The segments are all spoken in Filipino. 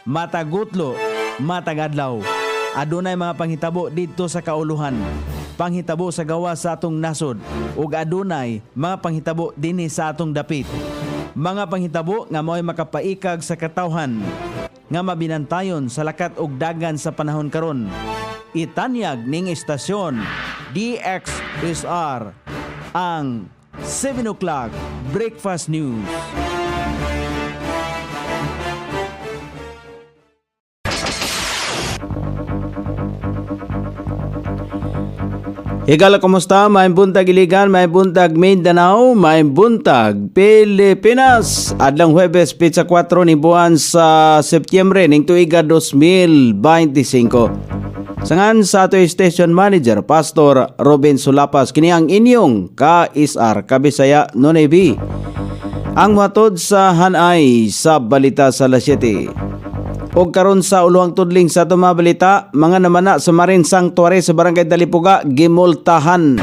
matagutlo, matagadlaw. Adunay mga panghitabo dito sa kauluhan, panghitabo sa gawa sa atong nasod, ug adunay mga panghitabo dinhi sa atong dapit. Mga panghitabo nga mo'y makapaikag sa katawhan, nga mabinantayon sa lakat ug dagan sa panahon karon. Itanyag ning istasyon DXSR ang 7 o'clock Breakfast News. Higala, kumusta? May buntag Iligan, may buntag Mindanao, may buntag Pilipinas. Adlang Huwebes, pizza 4 ni buwan sa Setyembre ning tuiga 2025. Sangan sa ato station manager Pastor Robin Sulapas, kini ang inyong ka-isar Kabisaya Nonebi. Ang matod sa hanay sa balita sa Alas 7. O karon sa uluhang tudling sa itong mga balita, mga namana sa Marine Sanctuary sa Barangay Dalipuga, gimultahan.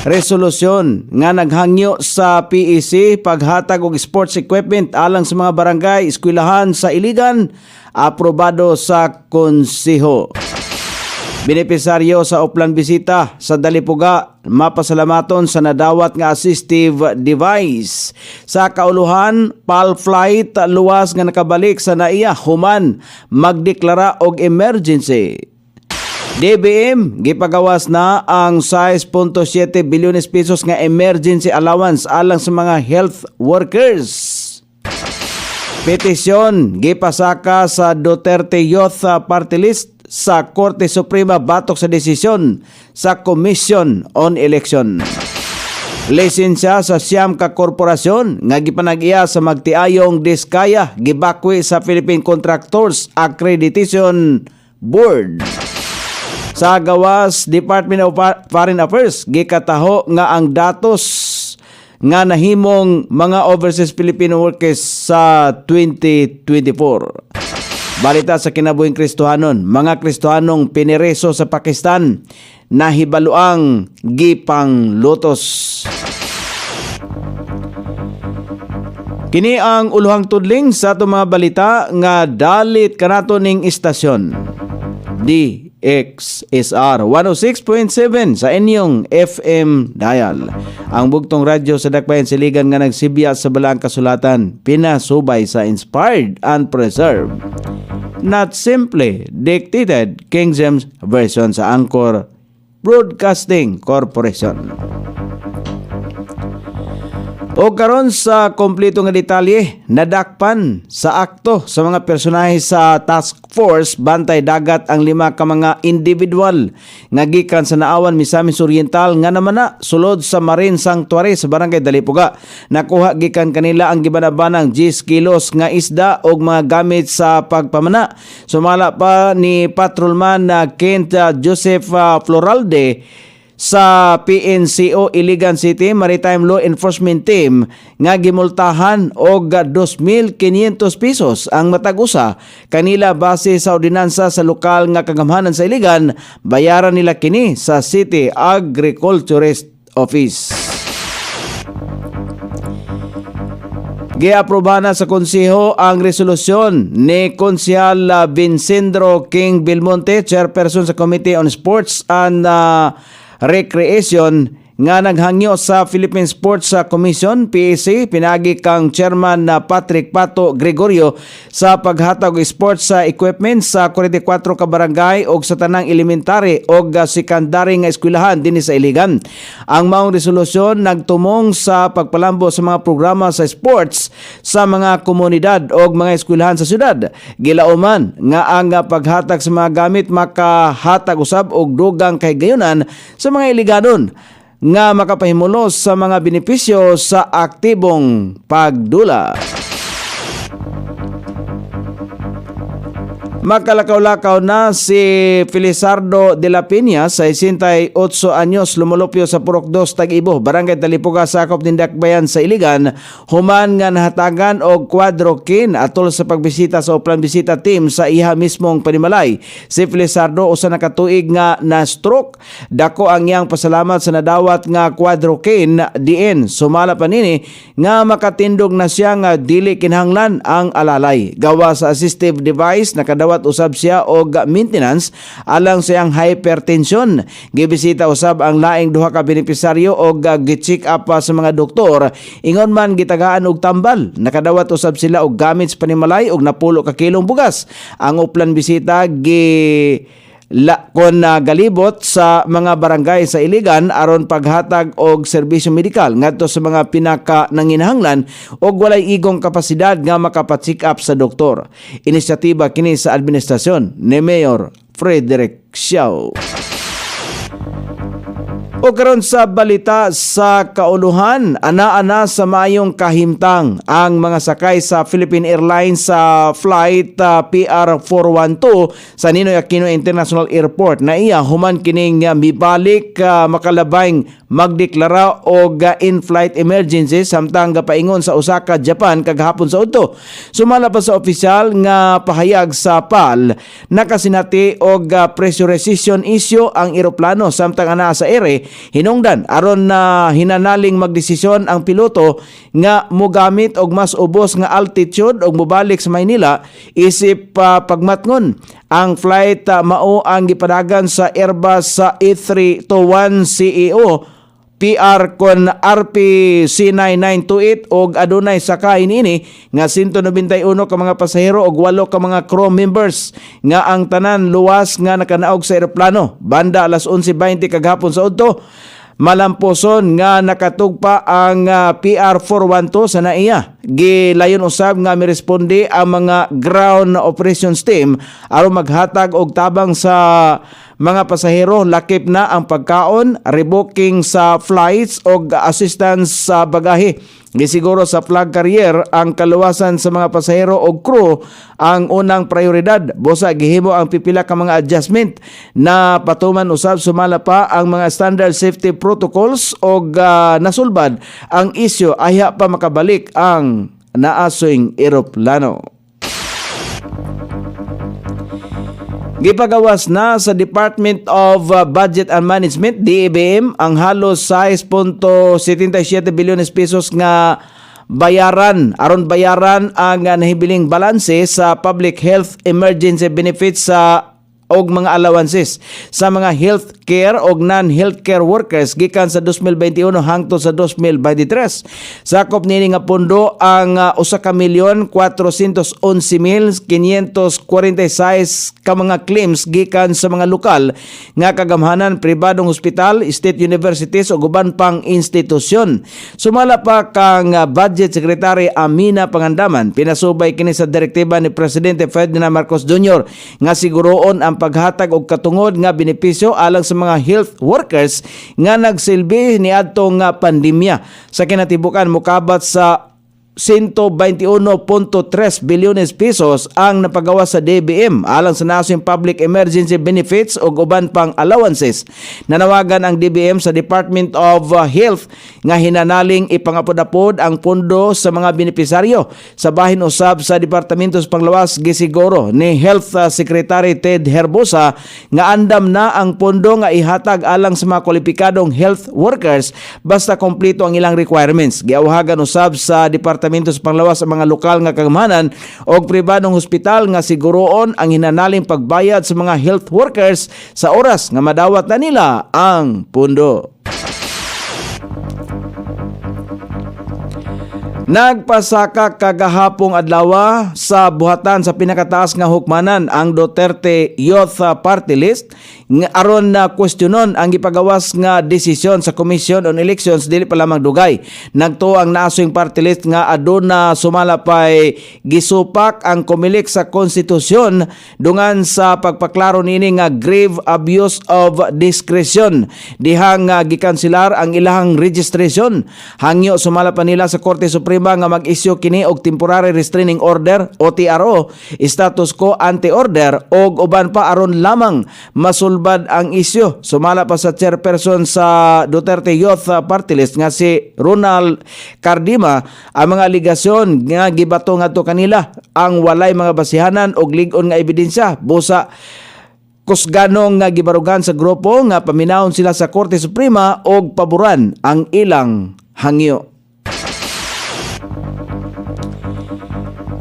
Resolusyon nga naghangyo sa PEC, paghatag og sports equipment alang sa mga barangay, eskwelahan sa Iligan, aprobado sa konseho. Benepisaryo sa Uplan Bisita sa Dalipuga, mapasalamaton sa nadawat nga assistive device. Sa kauluhan, PAL flight luwas nga nakabalik sa naiya human magdeklara og emergency. DBM gipagawas na ang 6.7 bilyones pesos nga emergency allowance alang sa mga health workers. Petisyon gipasaka sa Duterte Youth Party List sa Korte Suprema batok sa desisyon sa Commission on Election. Lisensya sa siyam ka korporasyon nga gipanag-iya sa magtiayong diskaya gibakwi sa Philippine Contractors Accreditation Board. Sa gawas Department of Foreign Affairs gikataho nga ang datos nga nahimong mga overseas Filipino workers sa 2024. Balita sa kinabuhing Kristohanon, mga Kristohanong pinireso sa Pakistan nahibaluang gipang lutos. Kini ang uluhang tudling sa itong mga balita nga dalit kanato ning istasyon. DXSR 106.7 sa inyong FM dial. Ang bugtong radyo sa Dakbayan Siligan nga nagsibya sa balang kasulatan, pinasubay sa inspired and preserved. Not simply dictated, King James Version sa Anchor Broadcasting Corporation. O karon sa kompleto nga detalye, nadakpan sa akto sa mga personahe sa Task Force Bantay Dagat ang 5 ka mga individual nga gikan sa Naawan, Misamis Oriental nga namana sulod sa Marine Sanctuary sa Barangay Dalipuga. Nakuha gikan kanila ang gibanabanang 10 kilos nga isda og mga gamit sa pagpamana. Sumala pa ni Patrolman na Kent Joseph Floralde sa PNCO Iligan City Maritime Law Enforcement Team nga gimultahan og 2,500 pesos ang matag-usa kanila base sa ordinansa sa lokal nga kagamhanan sa Iligan. Bayaran nila kini sa City Agriculturist Office. Giaproba na sa konseho ang resolusyon ni Konsehal Vincendro King Belmonte, chairperson sa Committee on Sports and Recreation, nga naghangyo sa Philippine Sports Commission PAC pinagi kang chairman na Patrick Pato Gregorio sa paghatag og sports equipment sa 44 ka barangay og sa tanang elementary og secondary nga eskwelahan dinhi sa Iligan. Ang maong resolusyon nagtumong sa pagpalambo sa mga programa sa sports sa mga komunidad og mga eskwelahan sa syudad. Gilauman nga ang paghatag sa mga gamit makahatag usab og dugang kahigayunan sa mga Iliganon nga makapahimulos sa mga benepisyo sa aktibong pagdula. Makalakaw-lakaw na si Felizardo de la Peña, 68 anyos, lumulupyo sa Purok 2, Tag-Ibo, Barangay Talipuga, sakop ng Dakbayan sa Iligan, human nga nahatagan og quadrokin atol sa pagbisita sa Uplan Bisita Team sa iha mismong panimalay. Si Felizardo usa na katuig nga na-stroke. Dako ang iyang pasalamat sa nadawat nga quadrokin diin. Sumala pa nini nga makatindog na siya nga dili kinahanglan ang alalay. Gawa sa assistive device nakadawat usab siya og maintenance alang sa iyang hypertension. Gibisita usab ang laing duha ka benepisaryo og gi-check up sa mga doktor. Ingon man gitagaan og tambal. Nakadawat usab sila og gamit sa panimalay og napulo ka kilong bugas. Ang Uplan Bisita kon galibot sa mga barangay sa Iligan aron paghatag og serbisyo medikal ngadto sa mga pinaka nanginahanglan og walay igong kapasidad nga makapacheck up sa doktor. Inisyatiba kini sa administrasyon ni Mayor Frederick Siao. O karon sa balita sa kauluhan, ana-ana sa mayong kahimtang ang mga sakay sa Philippine Airlines sa flight PR412 sa Ninoy Aquino International Airport na iya human kining mibalik makalabayng magdeklara og in-flight emergency samtang gapaingon sa Osaka, Japan kagahapon sa udto. Sumala pa sa opisyal nga pahayag sa PAL, nakasinati og pressure resistance issue ang eroplano samtang ana sa ere hinungdan aron na hinanaling magdesisyon ang piloto nga mogamit og mas ubos nga altitude og mobalik sa Maynila isip pagmatngon. Ang flight mao ang gipadagan sa Airbus sa A321 CEO PR kon RPC9928 og adunay sakay niini nga 191 ka mga pasahero og 8 ka mga crew members nga ang tanan luwas nga nakanaog sa eroplano. Banda alas 11:20 kagahapon sa udto, malamposon nga nakatugpa ang PR412 sa naiya. Gilayon usab nga miresponde ang mga ground operations team aron maghatag og tabang sa mga pasahero, lakip na ang pagkaon, rebooking sa flights o assistance sa bagahe. Gisiguro sa flag carrier ang kaluwasan sa mga pasahero o crew ang unang prioridad. Busa gihimo ang pipila ka mga adjustment na patuman usab sumala pa ang mga standard safety protocols o nasulbad ang isyu ayha pa makabalik ang naasoing eroplano. Gipagawas na sa Department of Budget and Management, DBM, ang halos 6.77 bilyones pesos nga bayaran ang nahibiling balanse sa public health emergency benefits sa og mga allowances sa mga healthcare og non-healthcare workers gikan sa 2021 hangtod sa 2023. Sakop nini nga pondo ang 1,411,546 ka mga claims gikan sa mga lokal nga kagamhanan, pribadong hospital, state universities ug uban pang institusyon. Sumala pa kang Budget Secretary Amina Pangandaman, pinasubay kini sa direktiba ni Presidente Ferdinand Marcos Jr. nga siguroon ang paghatag og katungod nga benepisyo alang sa mga health workers nga nagsilbi niadtong pandemya. Sa kinatibukan mokabat sa 121.3 bilyones pesos ang napagawas sa DBM alang sa National Public Emergency Benefits o uban pang allowances. Nanawagan ang DBM sa Department of Health nga hinanaling ipangapod-apod ang pondo sa mga benepisaryo. Sa bahin usab sa Departamento sa Panglawas, gisiguro ni Health Secretary Ted Herbosa nga andam na ang pondo nga ihatag alang sa mga kwalipikadong health workers basta kompleto ang ilang requirements. Giawahagan usab sa Departamento sa Panglawas sa mga lokal nga kagamanan o pribadong hospital nga siguroon ang hinanaling pagbayad sa mga health workers sa oras nga madawat na nila ang pundo. Nagpasaka kagahapong adlaw sa buhatan sa pinakataas nga hukmanan ang Duterte Youth Party List nga aron na questionon ang gipagawas nga desisyon sa Commission on Elections dili pa lamang dugay. Nagtuo ang nasoing party list nga aduna sumalapay gisupak ang Comelec sa konstitusyon dungan sa pagpaklaro nini nga grave abuse of discretion. Dihang gikanselar ang ilahang registration. Hangyo sumala pa nila sa Korte Suprema nga mag-issue kini og temporary restraining order o TRO, status quo ante order og uban pa aron lamang masulbad ang isyu. Sumala pa sa chairperson sa Duterte Youth Party List nga si Ronald Cardima ang mga aligasyon nga gibato ngadto kanila ang walay mga basihanan og lig-on nga ebidensya busa kusganong nga gibarugan sa grupo nga paminawon sila sa Korte Suprema og paboran ang ilang hangyo.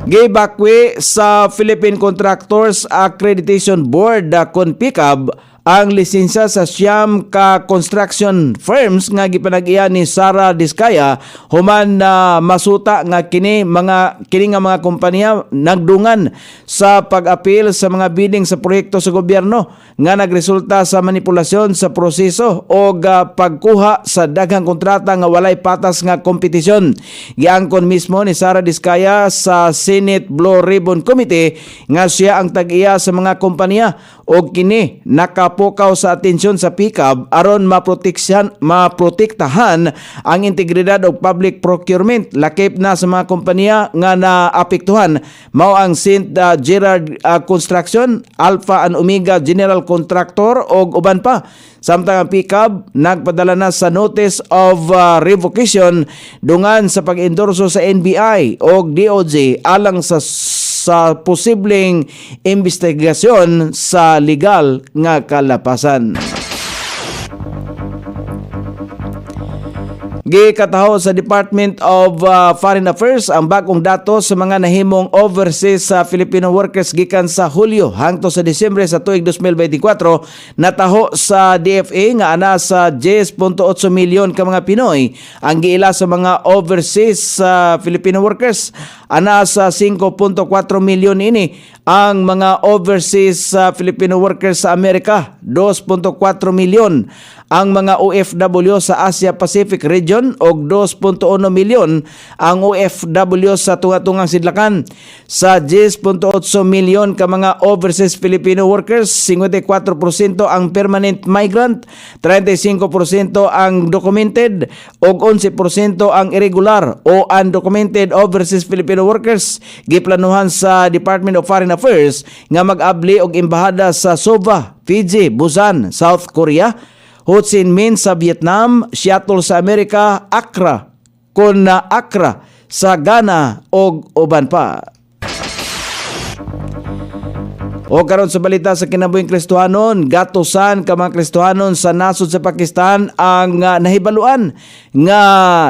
Gibakwi sa Philippine Contractors Accreditation Board kon PICAB ang lisensya sa siyam ka construction firms nga gipanag-iya ni Sara Diskaya human na masuta nga kini nga mga kompanya nagdungan sa pag-apil sa mga bidding sa proyekto sa gobyerno nga nagresulta sa manipulasyon sa proseso o pagkuha sa daghang kontrata nga walay patas nga kompetisyon. Giangkon mismo ni Sara Diskaya sa Senate Blue Ribbon Committee nga siya ang tag-iya sa mga kompanya o kini nakapukaw sa atensyon sa PICAB aron maprotektahan ang integridad og public procurement lakip na sa mga kompanya nga naapektuhan mao ang St. Gerard Construction, Alpha and Omega General Contractor og uban pa. Samtang ang PICAB nagpadala na sa notice of revocation dungan sa pag-endorso sa NBI o DOJ alang sa posibleng investigasyon sa legal nga kalapasan. Gikataho sa Department of Foreign Affairs ang bagong datos sa mga nahimong overseas sa Filipino workers gikan sa Hulyo hangtod sa Disyembre sa tuig 2024. Nataho sa DFA nga ana sa 10.8 milyon ka mga Pinoy ang giila sa mga overseas sa Filipino workers. Ana sa 5.4 milyon ini ang mga overseas Filipino workers sa Amerika, 2.4 milyon ang mga OFW sa Asia Pacific region og 2.1 milyon ang OFW sa tunga-tungang sidlakan. Sa 10.8 milyon ka mga overseas Filipino workers, 54% ang permanent migrant, 35% ang documented og 11% ang irregular o undocumented overseas Filipino workers. Giplanuhan sa Department of Foreign Affairs nga mag-abli og embahada sa Suva, Fiji, Busan, South Korea, Ho Chi Minh sa Vietnam, Seattle sa Amerika, Accra sa Ghana og uban pa. O karon sa balita sa kinabuhing Kristohanon, gatusan ka mga Kristohanon sa nasod sa Pakistan ang nahibaluan nga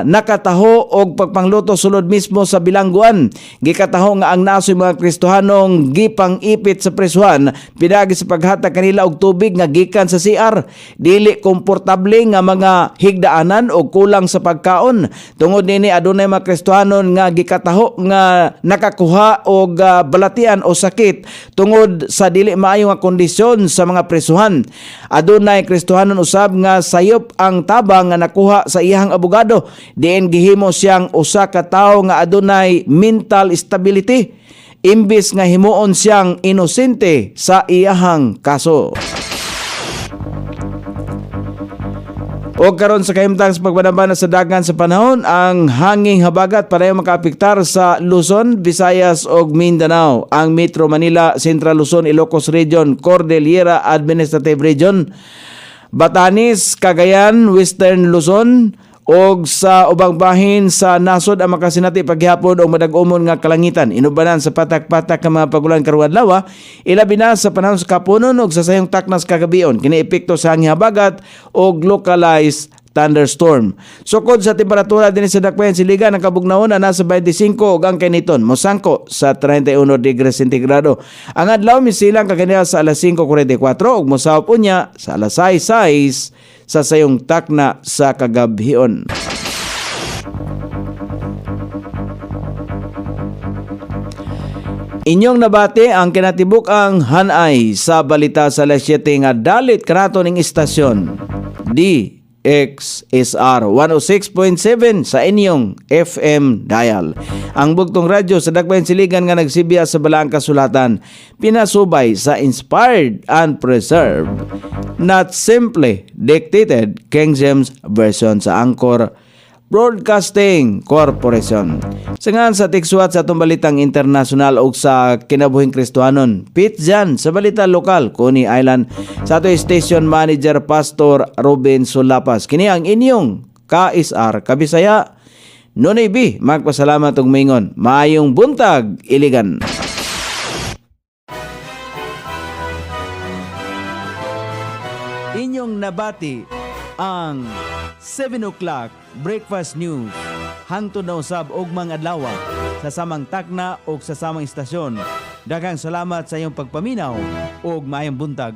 nakataho og pagpangluto sulod mismo sa bilangguan. Gikataho nga ang nasoy mga Kristohanong gipang-ipit sa prisuhan pinagi sa paghatag kanila og tubig nga gikan sa CR. Dili komportable nga mga higdaanan o kulang sa pagkaon. Tungod nini adunay mga Kristohanon nga gikataho nga nakakuha og balatian o sakit tungod sa dili maayo nga kondisyon sa mga presuhan. Adunay Kristohanon usab nga sayop ang tabang nga nakuha sa iyang abogado. Diin gihimo siyang usa ka tawo nga adunay mental stability imbis nga himuon siyang inosente sa iyahang kaso. O karon sa kahimtang sa pagbanabana sa dagan sa panahon, ang hanging habagat pareho makaapektar sa Luzon, Visayas ug Mindanao, ang Metro Manila, Central Luzon, Ilocos Region, Cordillera Administrative Region, Batanes, Cagayan, Western Luzon, og sa ubang bahin sa nasod ang makasinati paghapon og madag-umon nga kalangitan. Inubanan sa patak-patak nga mga pagulan karong adlaw, ilabi na sa panahon sa kapunon og sa sayong taknas kagabion. Kini epekto sa hangin habagat og localized thunderstorm. Sukod sa temperatura din sa dakbayan siligan ang kabugnaon na nasa 25 ug ang kaniton mosangko sa 31 degrees centigrado. Ang adlaw misilang kaganahan sa alas 5:44 ug mosahop unya sa alas 6:06 sa sayong takna sa kagabhion. Inyong nabati ang kinatibuk-ang hanay sa balita sa alas 7 nga dalit kanato ning istasyon DXSR 106.7 sa inyong FM dial. Ang bugtong radyo sa Dakbayan Siligan nga nagsibya sa balaang kasulatan, pinasubay sa inspired and preserved, not simply dictated King James Version sa Angkor Broadcasting Corporation. Sangan sa tiksuat sa itong balitang internasyonal o sa kinabuhing Kristohanon, Pete Jan sa balita lokal, Coney Island, sa ato station manager Pastor Ruben Sulapas. Kini ang inyong KSR Kabisaya. Nunay B, magpasalamat og mingon. Maayong buntag, Iligan. Inyong nabati ang 7 o'clock breakfast news hangtod na usab og mga adlaw sa samang takna o sa samang istasyon. Daghang salamat sa iyong pagpaminaw ug maayong buntag.